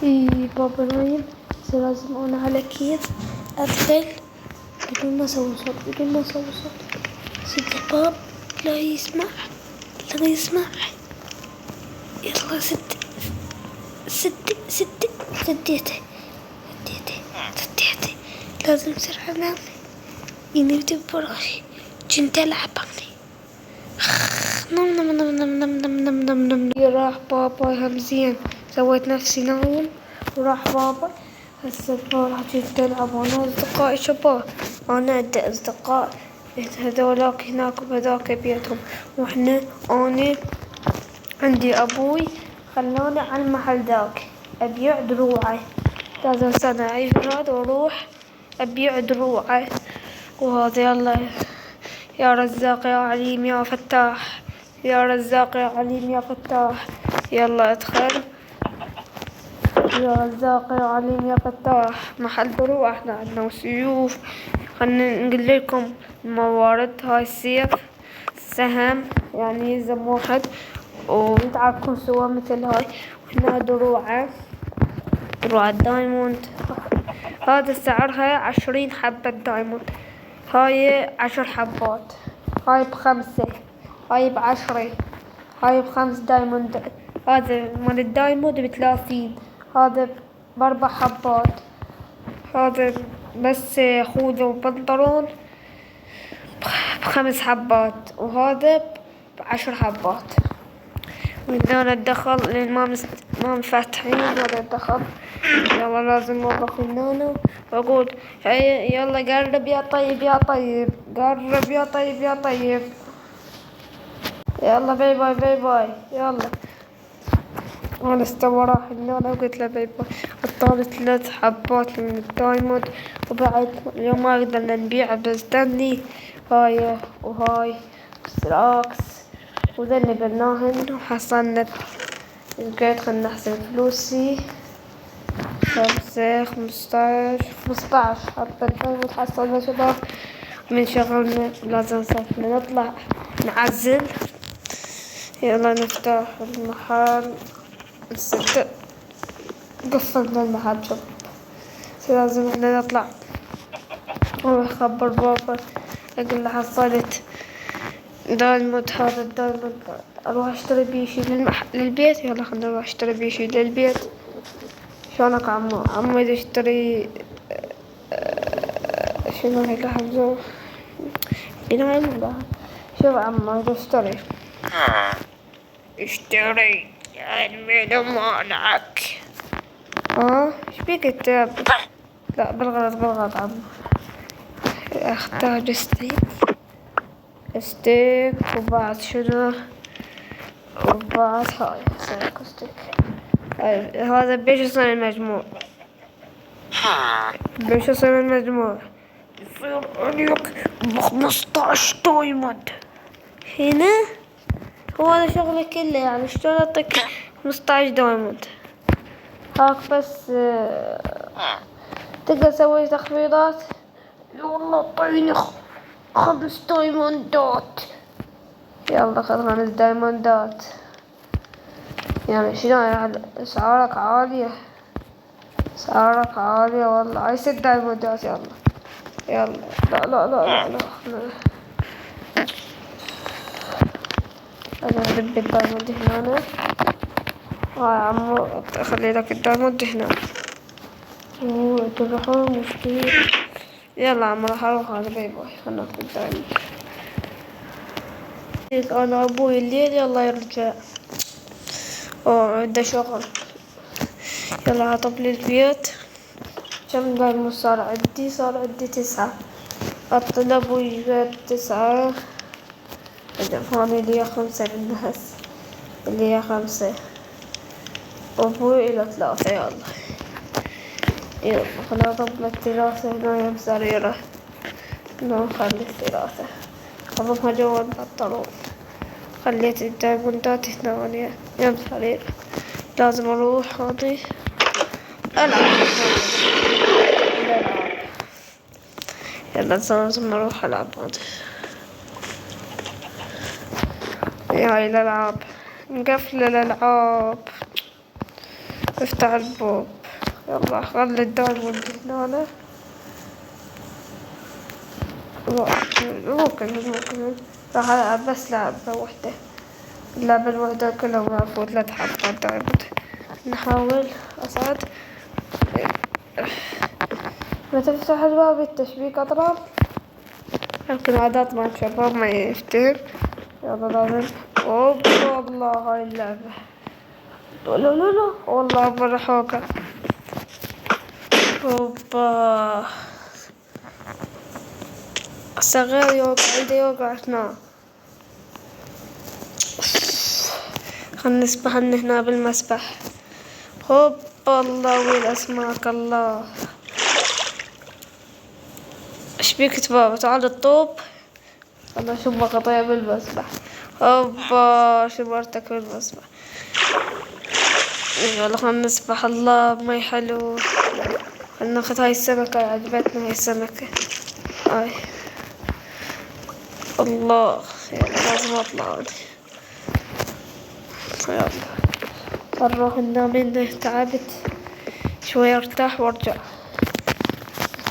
بابا نايم، بس لازم أنا على كيف أدخل بدون ما أسوي صوت. سد الباب، لا يسمع. يلا سديته. لازم أسرع أنام. إني بدبراشي كنت ألعب نم. راح بابا همزين، سويت نفسي نايم وراح بابا. هسه راح جيت ألعب وأنا أصدقائي شباب. أنا عندي أصدقاء هذولاك هناك وهذاك بيتهم، وإحنا أنا عندي أبوي خلاني على المحل ذاك أبيع دروعه. لازم سنة أعيش هذا وأروح أبيع دروعه. وهذا يلا يا رزاق يا عليم يا فتاح، يا رزاق يا عليم يا فتاح. يلا ادخل يا رزاق يا عليم يا فتاح. محل دروع احنا عندنا وسيوف. خلنا نقول لكم الموارد. هاي السيف، سهم يعني يلزم واحد ويتعاركون سوا مثل هاي. وهنا دروع الدايموند. هذا سعرها 20 حبة دايموند. هاي 10 حبات. هاي ب5، هاي ب10، هاي ب5 دايموند. هذا مال الدايموند ب30. هذا ب4 حبات. هذا بس خوذة وبنطلون ب5 حبات. وهذا ب10 حبات. من هنا الدخل لأن ما مفتحين ولا الدخل. يلا لازم نوقف من هنا وأقول هيا يلا قرب يا طيب قرب يا طيب. يلا باي باي. يلا أنا استوى راح هنا وقلت له باي باي. اعطاني 3 حبات من الدايموند. وبعد اليوم ما قدرنا نبيعه بستني هاي وهاي سراكس وذا اللي بناهن. وحصلنا لقيت خلنا نحسب فلوسي 5 15 حبة دايموند حصلنا شباب. من شغلنا لازم نسافر نطلع نعزل. يلا نفتح المحل. قفلنا المحل شباب. لازم احنا نطلع ونخبر بابا اقول له حصلت دايموند. هذا الدايموند اروح اشتري بيه شي للبيت. يلا خلنا نروح اشتري بيه شي للبيت. شلونك عمو اذا اشتري شنو هيك حمزة شوف عمو اذا اشتري الميل مالك. ايش بيك التاب؟ لا بالغلط عمو. اختار ستيك وبعد شنو وبعد هاي ستيك. هذا بيش يصير المجموع. يصير عليك ب15 دايموند. هنا هو هذا شغله كله يعني شلون اعطيك 15 دايموند. هاك بس تقدر تسوي تخفيضات. يلا اعطيني 5 دايموندات. يلا خذ 5 دايموندات. يعني شنو يعني اسعارك عالية والله. هاي 6 دايموندات. يلا لا انا ادب الدايموند هنا. هاي عمو خلي لك الدايموند هنا. تروحون مشتري. يلا عمو راح اروح. هذا باي خلنا ناخذ الدايموند. انا ابوي الليل يلا يرجع عنده شغل. يلا هطب لي البيت. كم دايموند صار عندي 9. الطلب وجبت 9. دفعني لي 5 للناس اللي هي 5. وابوي إلى 3. يلا خلنا نضبط الثلاثة هنا بسريرة. نخلي الثلاثة أضمها جوا البنطلون. خليت الدايموندات هنا يا بسريرة. لازم أروح هذي ألعب. يلا لازم أروح ألعب هذي. هاي الألعاب مقفلة الألعاب. افتح الباب. يلا خلي الدايموند هنا. ممكن راح ألعب بس لعبة واحدة. اللعبة الواحدة كلها ما أفوت 3 حلقات دايموند. نحاول أصعد. ما تفتح الباب التشبيك أطراب. يمكن عادات مع الشباب ما يفتهم. يلا لازم. أوبا الله هاي اللعبة. لا والله برحوكة. أوبا الصغير يوقع إيده يوقع هنا. خلنا نسبح هنا بالمسبح. هوبا الله وين أسماك الله. ايش بيك بابا تعال الطوب. الله شوف قطيع بالمسبح. هوبا شبرتك بالمسبح. يلا خلنا نسبح الله مي حلو. خلنا ناخذ هاي السمكة عجبتنا هاي السمكة. هاي الله يلا لازم اطلع هادي. يلا نروح ننام هنا تعبت شوي ارتاح وارجع.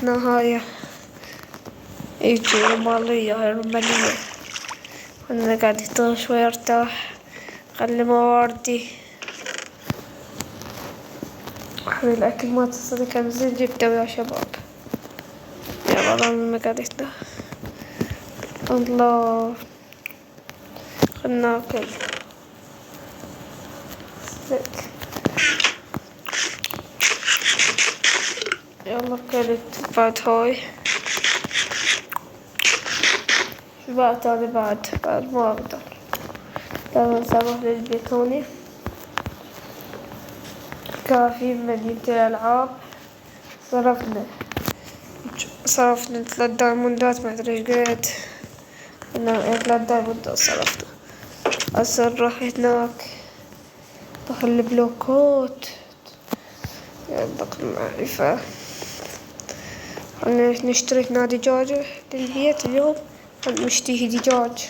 نهاية يجي رمالية هاي رمالية. انا قاعد يطير شوي ارتاح. خلي مواردي. هذا الأكل ما تصدق كم زين جبته يا شباب. يلا لازم قعدتنا. الله خلنا ناكل. يلا كلت بعد هاي. شبعت أنا بعد ما أقدر. لازم نروح للبيت هوني. كافي مدينة الألعاب. صرفنا 3 دايموندات ما أدري ايش قد. أنا 3 دايموندات صرفنا. هسه نروح هناك. دخل البلوكات. يلا معرفة. خلنا نشتري هنا دجاجة للبيت اليوم. نشتري دجاج.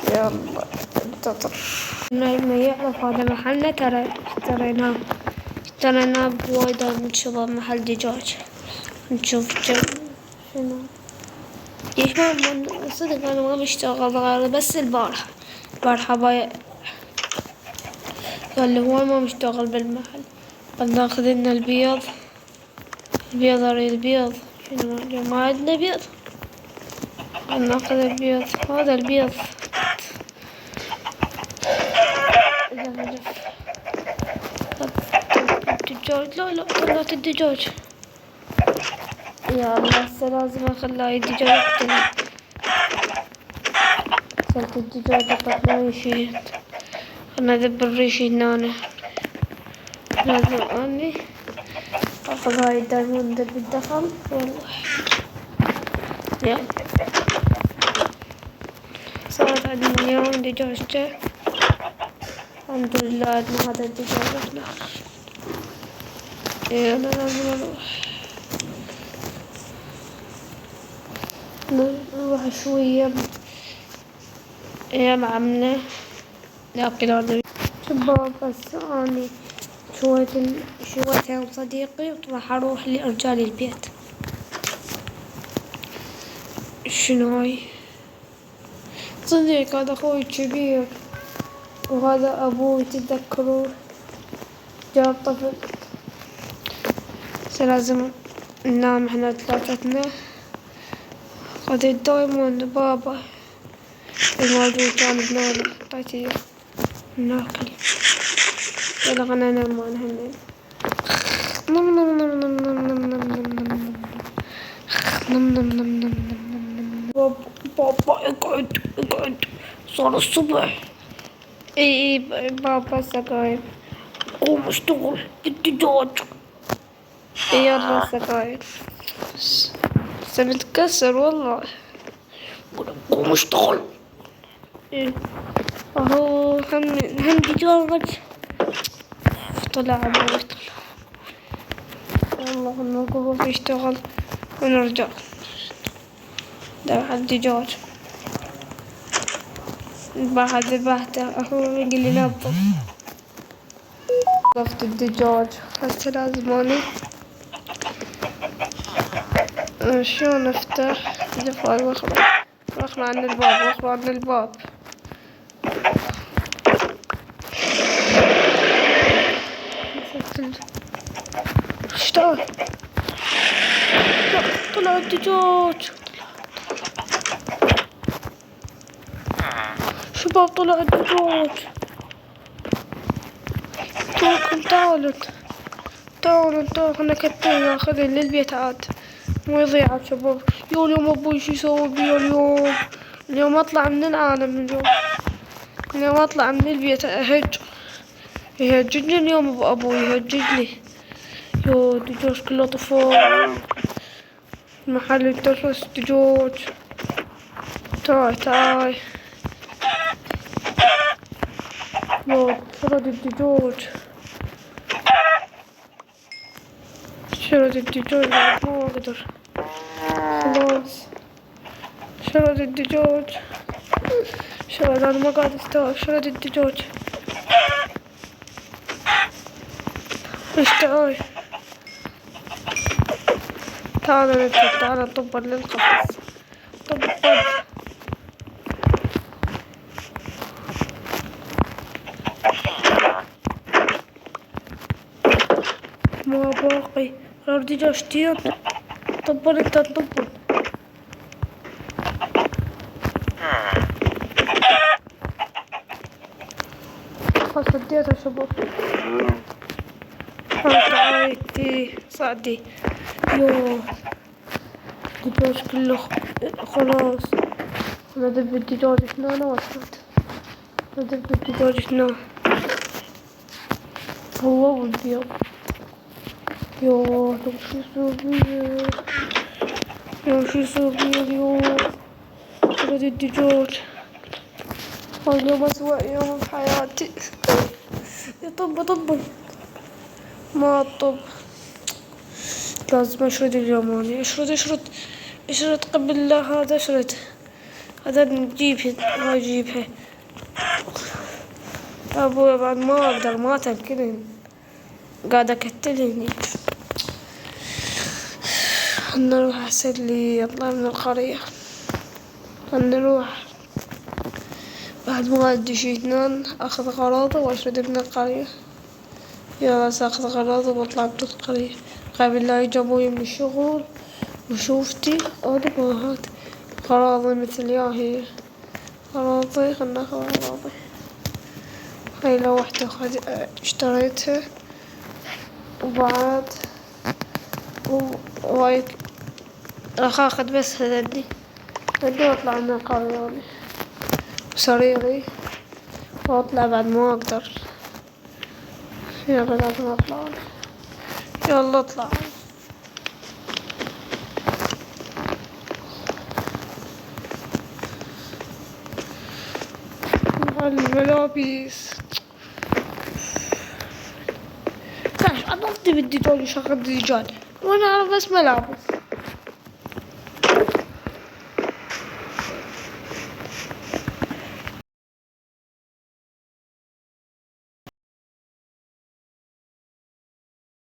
يلا انتظر. ما يعرف هذا محلنا ترى اشتريناه بوايد من شباب محل دجاج. نشوف شنو. ليش ما صدق انا ما بشتغل غير بس البارحة اللي هو ما بشتغل بالمحل. ناخذ لنا البيض اريد البيض. شنو ما عندنا بيض. ناخذ البيض. هذا البيض. الدجاج لا طلعت الدجاج. يا الله هسه لازم اخلي الدجاج يقتلني. صرت الدجاج يطلع ريشي. خلنا ادبر ريشي هنا. لازم اني اخذ هاي الدايموند بالدخل. يلا صارت عندنا اليوم دجاجة. الحمد لله عندنا هذا الدجاج احنا. يلا لازم نروح شوية يا معمنا ناكل هذا شباب. بس اني شوية صديقي راح اروح لارجع البيت. شنو هاي صديق هذا اخوي الكبير وهذا ابوي تتذكروا جاب طفل. لازم ننام احنا 3. خذ الدايموند بابا الموجود كان بنانا اعطيتي ناكل. يلا خلنا ننام وانا هنين. نم نم نم نم نم نم نم نم نم نم نم نم. بابا اقعد صار الصبح. اي بابا سقايم. قوم اشتغل بالدجاج. يلا سقايم. متكسر والله. قوم اشتغل. اهو هم دجاج. طلع ابوي طلع. والله نقوم يشتغل ونرجع. ده الدجاج بعد ذبحته. اهو يقول لي نظف. ضفت الدجاج هسه لازم اني شلون افتح دفع واخلع عن الباب اشتغل طلع الدجاج شباب طلع الدجاج تعالوا احنا كتير ناخذه للبيت عاد مو يضيع عاد شباب. اليوم ابوي شو يسوي بيه اليوم اطلع من العالم اليوم اطلع من البيت يهججني اليوم ابوي يهججني. يو الدجاج كله طفى محل الترس دجاج. تعال يو شرد الدجاج ما اقدر خلاص شرد الدجاج انا ما قاعد استوعب شرد الدجاج. ايش تعال نطبر للقفص طب ما باقي غير دجاجتين. طبر انت طبر خلاص وديتها شباب. تعالي صعدي يو الدجاج كله خلاص. انا ادب الدجاج هنا وصلت ادب الدجاج هنا هو والبيض. يو شو يسوي بيه اليوم شرد الدجاج. اليوم أسوأ يوم بحياتي. طب ما الطب لازم اشرد اليوم اني اشرد قبل لا هذا اشرد هذا نجيبها ابوي بعد ما اقدر ما تاكلين قاعدة اكتلهني. نروح احسن لي اطلع من القرية نروح بعد ما ادي شي اثنين اخذ غراضه واشرد من القرية. يلا اخذ غراضه واطلع من القرية قبل لا يجي ابوي من الشغل وشوفتي هات غراضي مثل هي غراضي خلنا ناخذ غراضي. هاي لو واحدة اشتريتها وبعد وهاي راح اخذ بس هذي واطلع من القرية وسريري واطلع بعد ما اقدر. يلا لازم اطلع يلا اطلع. الملابس تعرف انا بدي دول شغل دجاج وانا اعرف بس ملابس